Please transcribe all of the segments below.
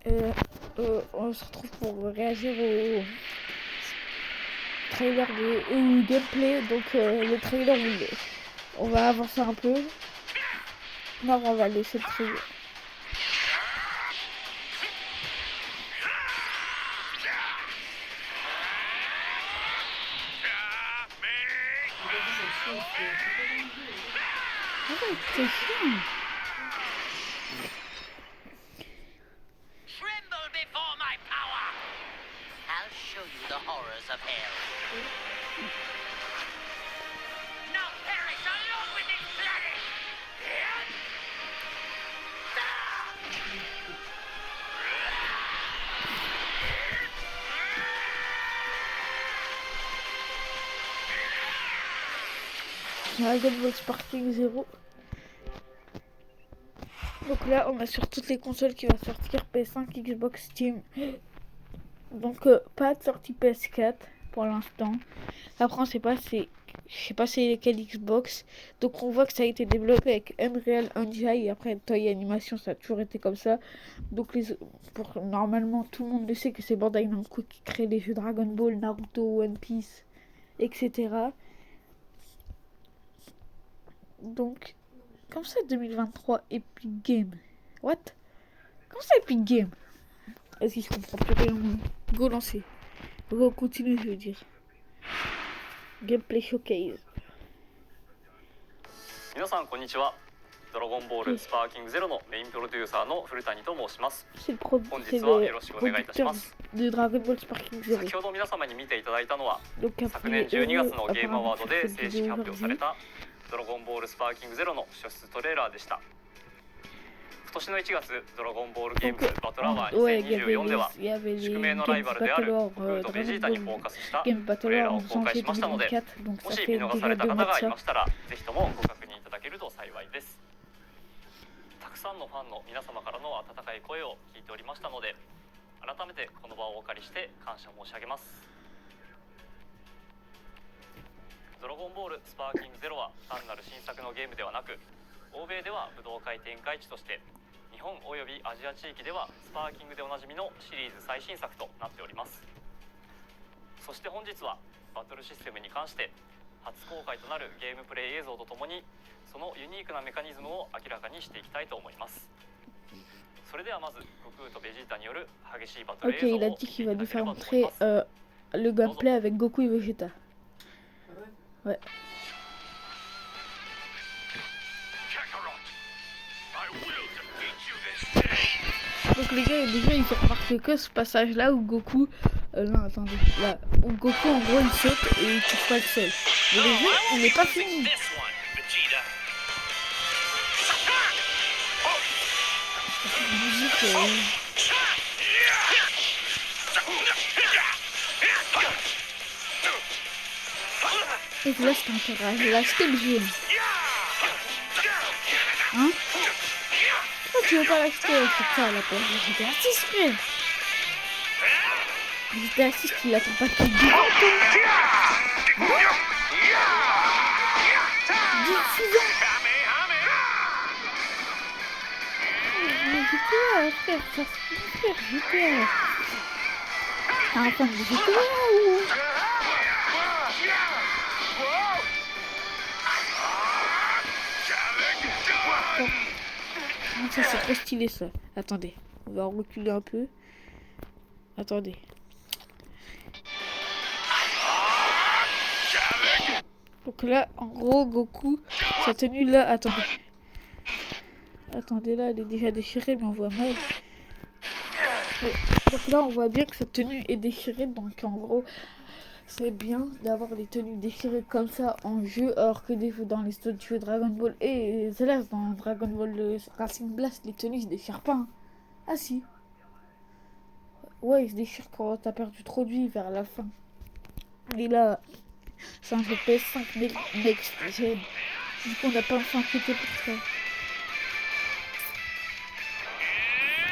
On se retrouve pour réagir au trailer ou gameplay. Donc le trailer, on va avancer un peu. Non, on va laisser le trailer. Arrête, c'est chiant. Tremble before my power. I'll show you the horrors of hell. Now perish along with this planet. Dragon Ball Sparking 0. Donc là, on a sur toutes les consoles qui va sortir PS5, Xbox, Steam. Donc pas de sortie PS4 pour l'instant. Après, on sait pas c'est lesquels Xbox. Donc on voit que ça a été développé avec Unreal Engine et après Toy Animation, ça a toujours été comme ça. Donc normalement tout le monde le sait que c'est Bandai Namco qui crée les jeux Dragon Ball, Naruto, One Piece, etc. Donc comme ça 2023 Epic Game. What? Comment ça Epic Game? Est-ce que je comprends plus rien? Go lancer. Go continue, je veux dire. Gameplay showcase. 皆さんこんにちは。ドラゴンボールスパーキングゼロのメインプロデューサーの古谷と申します。 C'est le 本日はよろしくお願いいたします。 de Dragon Ball Sparking Zero. 先ほど皆様に見ていただいたのは Donc 昨年12月のゲームアワードで正式発表されたドラゴンボールスパーキングゼロの初出トレーラーでした。今年の1月、ドラゴンボールゲームズバトルアワー2024では宿命のライバルであるグーとベジータにフォーカスしたトレーラーを公開しましたので、もし見逃された方がいましたらぜひともご確認いただけると幸いです。たくさんのファンの皆様からの温かい声を聞いておりましたので、改めてこの場をお借りして感謝申し上げます。ドラゴンボールスパーキングゼロは単なる新作のゲームではなく、欧米では武道会展開地として日本およびアジア地域ではスパーキングでおなじみのシリーズ最新作となっております。そして本日はバトルシステムに関して初公開となるゲームプレイ映像とともにそのユニークなメカニズムを明らかにしていきたいと思います。それではまず悟空とベジータによる激しいバトル映像を Ok, il a dit qu'il va nous faire montrer le gameplay avec Goku et Vegeta. Ouais. Donc les gars, déjà ils ont remarqué que ce passage là où Goku... non attendez, là où Goku en gros il saute et il touche pas le sol. Mais le jeu il n'est pas fini. Et là c'est intéressant, j'ai acheté le jeu. Hein? Pourquoi tu veux pas l'acheter? C'est ça la peur. J'étais assiste, frère. J'étais assiste, il attend pas qu'il dise. Hein? 16 ans. GTA, frère, ça se fait faire GTA. T'as un fan de GTA ou... Ça c'est trop stylé ça. Attendez, on va reculer un peu. Attendez. Donc là, en gros, Goku, sa tenue là, attendez. Attendez, là, elle est déjà déchirée, mais on voit mal. Ouais. Donc là, on voit bien que sa tenue est déchirée, donc en gros... C'est bien d'avoir les tenues déchirées comme ça en jeu, alors que des fois dans les autres jeux Dragon Ball et Zelda, dans Dragon Ball Racing Blast, les tenues se déchirent pas. Hein. Ah si. Ouais, ils se déchirent quand t'as perdu trop de vie vers la fin. Et là, c'est un jeu PS5 Next Gen. Du coup, on n'a pas enfin inquiété pour ça.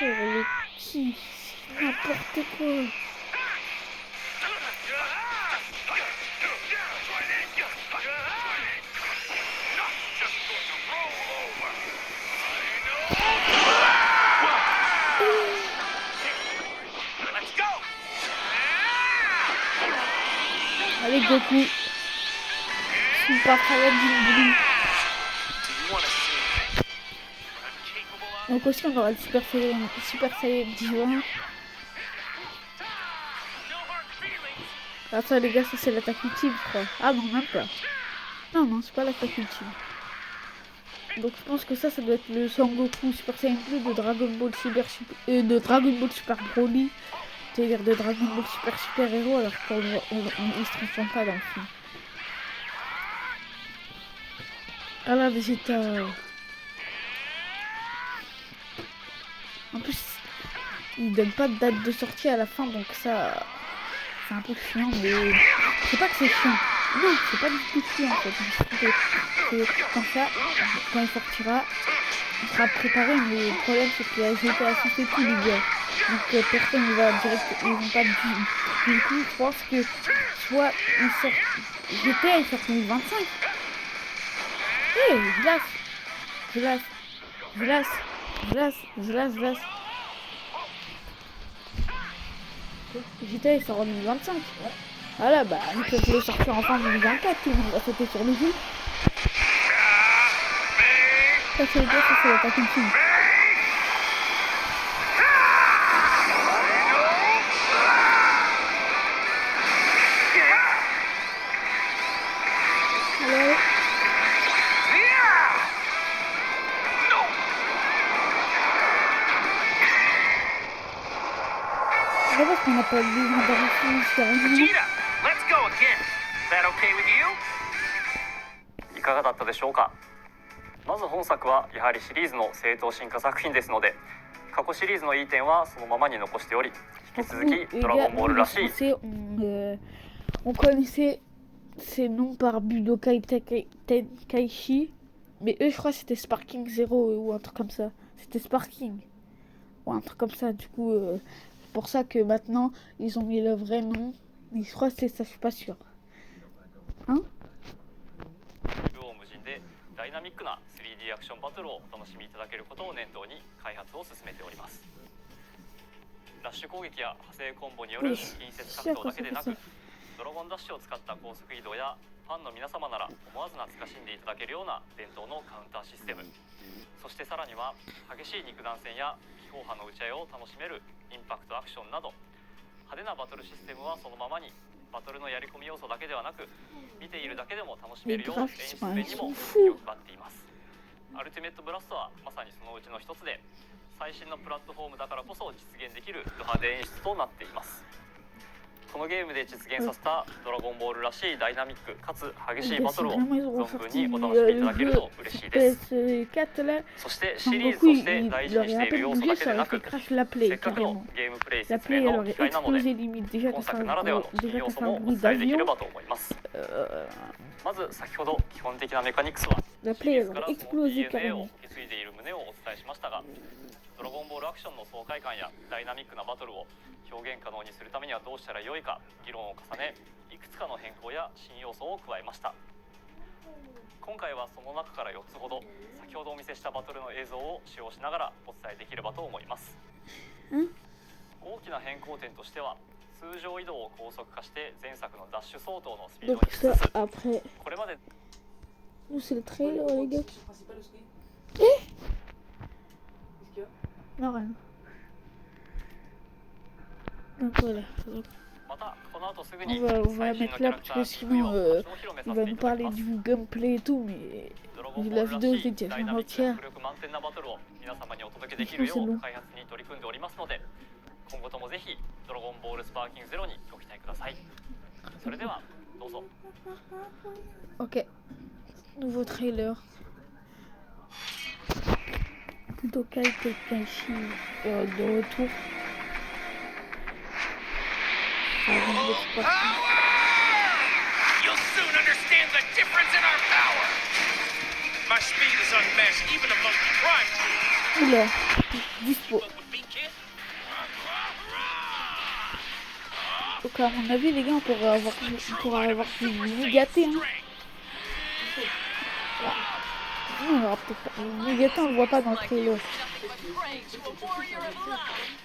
Oh, le petit, n'importe quoi. Allez, Goku. Super Saiyajin Blue. Donc aussi, on aura le Super Saiyan 10. Attends les gars, ça c'est l'attaque ultime, je crois. Ah non, même pas. Non, c'est pas l'attaque ultime. Donc je pense que ça doit être le Sangoku Super Saiyan Blue de Dragon Ball Super Broly. C'est-à-dire de Dragon Ball Super Héros, alors qu'on ne se transforme pas dans le film. Ah là, Vegeta. En plus, il donne pas de date de sortie à la fin, donc ça, c'est un peu chiant, mais c'est pas que c'est chiant. Non, c'est pas du tout chiant en fait. C'est comme ça, quand il sortira, il sera préparé, mais le problème c'est qu'il a été assisté tous les gars. Donc personne ne va direct, ils vont pas du coup, je pense que soit il sort GTA, il sort en 2025. Hey, je laisse. GTA il sort en 2025. Voilà, bah ils peuvent le sortir en fin 2024, tout le monde va sauter sur le jeu. Ça c'est le gars, ça c'est l'attaque ultime. On n'a pas besoin d'arrêter jusqu'à Vegeta, let's go again. That okay with you? いかがだったでしょうか。まず本作はやはりシリーズの正当進化作品ですので、過去シリーズのいい点はそのままに残しており、引き続きドラゴンボールらしい。On connaissait ces noms par Budokai Tenkaichi, mais eux je crois que c'était Sparking Zero ou un truc comme ça. C'était Sparking ou un truc comme ça. Du coup. C'est pour ça que maintenant ils ont mis le vrai nom, mais je crois que c'est ça, je suis pas sûr. Hein? ダイナミックな 3D アクションバトルをお楽しみいただけることを念頭に開発を進めております。ラッシュ攻撃や派生コンボによる近接格闘だけでなく、ドラゴンダッシュを使った高速移動やファンの皆様なら思わず懐かしんでいただけるような伝統のカウンターシステム、そしてさらには激しい肉弾戦や気泡波の打ち合いを楽しめるインパクトアクションなど、派手なバトルシステムはそのままにバトルのやり込み要素だけではなく、見ているだけでも楽しめるよう演出面にも気を配っています。アルティメットブラストはまさにそのうちの一つで、最新のプラットフォームだからこそ実現できるド派手演出となっています。このゲームで実現させたドラゴンボールらしいダイナミックかつ激しいバトルを存分にお楽しみいただけると嬉しいです。そしてシリーズとして大事にしている要素だけでなく、せっかくのゲームプレイ説明の機会なので、本作ならではの新要素もお伝えできればと思います。まず先ほど基本的なメカニクスはシリーズからその DNA を受け継いでいる旨をお伝えしましたが、ドラゴンボールアクションの爽快感やダイナミックなバトルを表現可能にするためにはどうしたらよいか議論を重ね、いくつかの変更や新要素を加えました。今回はその中から4つほど先ほどお見せしたバトルの映像を使用しながらお伝えできればと思います。大きな変更点としては、通常移動を高速化して前作のダッシュ相当のスピードにしつつ、これまでc'est le trailer les gars. Non, rien. Donc voilà. On va mettre là parce que sinon il va nous parler du gameplay et tout, mais la vidéo c'est déjà en entière. C'est long. 今後ともぜひドラゴンボールスパーキングゼロにご期待ください。それではどうぞ。Ok, nouveau trailer. Budokai Tenkaichi de retour. You'll soon understand the difference in our power. My speed is unmatched even among the crime. Oula, dispo. Donc à mon avis les gars on pourra avoir du gâté hein. Non, on aura peut-être pas. Le gâté on le voit pas dans le trailer.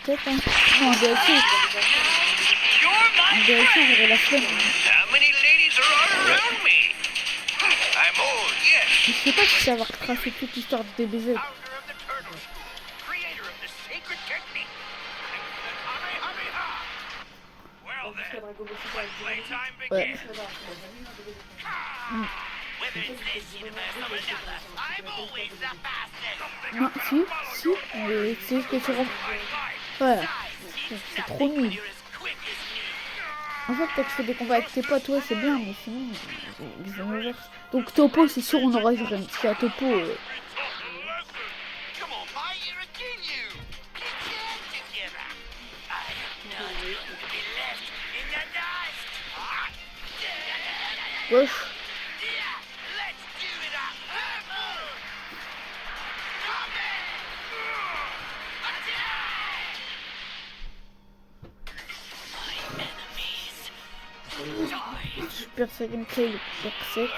Peut-être hein. Non, en DLC j'aurais la flemme. around me. I'm old, yes. Je sais pas si ça va retracer toute l'histoire de DBZ. Founder of the Turtles, creator of the sacred technique, the Kamehameha. Well then, let playtime begin. Whether it's this universe or another, I'm always the fastest. Non, si, mais c'est juste que tu rentres. Voilà, c'est trop nul. You're as quick as me. En fait, quand tu fais des combats avec tes potes, ouais, c'est bien, mais sinon, ils inversent. Donc Topo, c'est sûr, on aura joué. Si à Topo, Come on, Pi, you're a genius. Get your act together. I am not going to be left in the dust. wesh. Let's do it up. Super Saiyan Play le plus sec.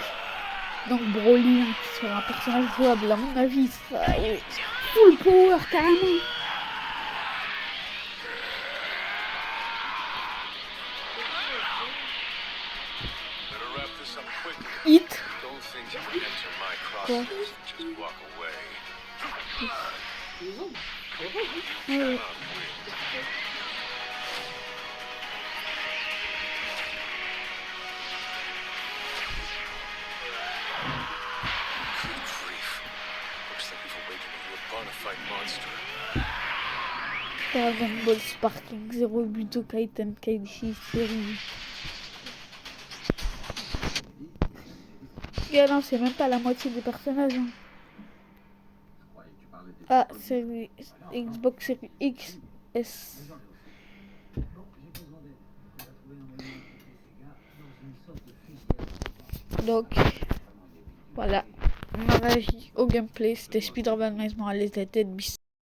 Donc Broly, hein, qui sera un personnage jouable, à mon avis, ça, full power carrément. Better wrap this up quickly. Hit. Don't think you can enter my Quoi? crosshair and just walk away. Ouais. Good grief. Looks like we've awakened a real bona fide monster. Dragon Ball Sparking 0 Buto Kaiten Kaishi série. Et non, c'est même pas la moitié des personnages. Hein. Ah, c'est Xbox Series X S. Donc, voilà. On a réagi au gameplay. C'était Spider-Man Miles Morales, la tête bis.